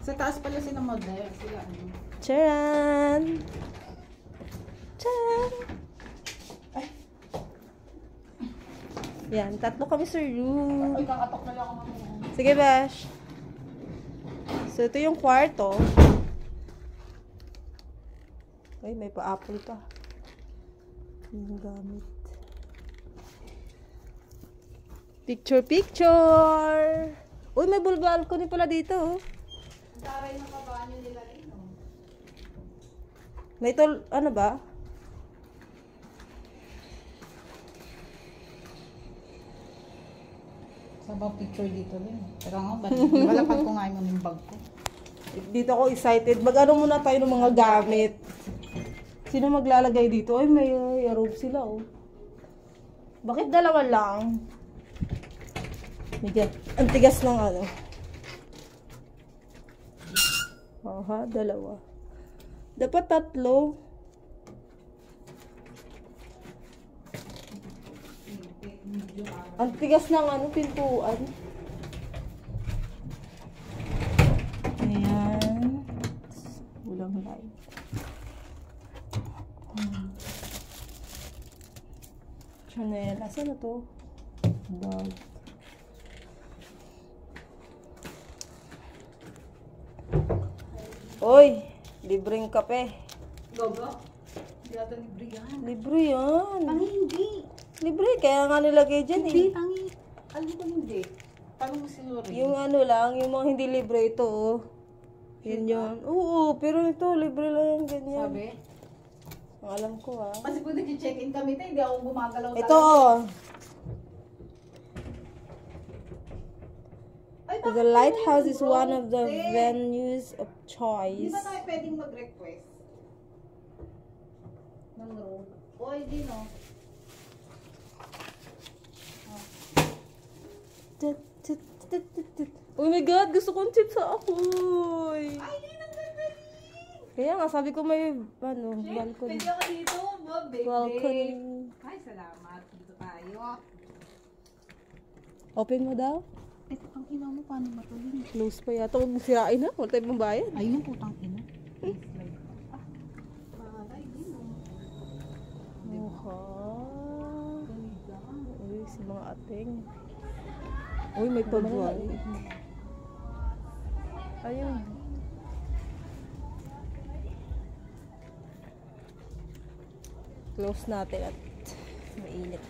Sa taas pala sila model. Sila ano. Charan! Charan! Ay. Yan, tatlo kami sa room. Ay, kakatok na lang ako mamaya. Sige, Bash. So, ito yung kwarto. Ay, may pa-apple pa. Yung gamit. Picture! Uy, may balcony pala dito. Oh. Ang taray ng kabanyo nila rin. May tol, ano ba? Sabang picture dito rin. Pero nga, balapag ko nga yung bag ko. Dito ako excited. Mag-ano muna tayo ng mga gamit. Sino maglalagay dito? Ay, may robe sila, oh. Bakit dalawa lang? Medyo, ang tigas ng ano. Aha, dalawa. Dapat tatlo. Ang tigas ng ano, pintuan. Ayan. Ulang light. Chanel. Asan na to? Bag. Oy! Libreng kape. Gogo? Hindi natin libre yan. Libre yan. Tangi hindi. Libre, kaya nga nilagay dyan Hindi, eh. tangi. Alam ko hindi. Tanong mo si Lori. Yung ano lang, yung mga hindi libre ito, oh. Yun yun. Oo, pero ito, libre lang yung ganyan. Sabi? Ang alam ko, ah. Kasi kung nag-check-in kami tayo, hindi ako gumagalaw talaga. Ito, oh. Ay, The bakit lighthouse is bro? one of the Hindi. venues of Di choice. ba tayo pwedeng mag-request? Ng room? O, hindi no. Oh my God, gusto kong chip sa akoy. Ay, hindi nang gagaling! Kaya nga, sabi ko may, ano, balcony. Pwede ako dito, babe. Balcony. Ay, salamat. Dito tayo. Open mo daw? Ito, ang ina mo, paano matulog? Close pa yata. Huwag sirain na. Wala tayong mambayad. Ayun, putang ina. Pahalay, din mo. Mukha. Uy, si mga ating. Uy, may pagwal. Ayun. Close natin at mainit.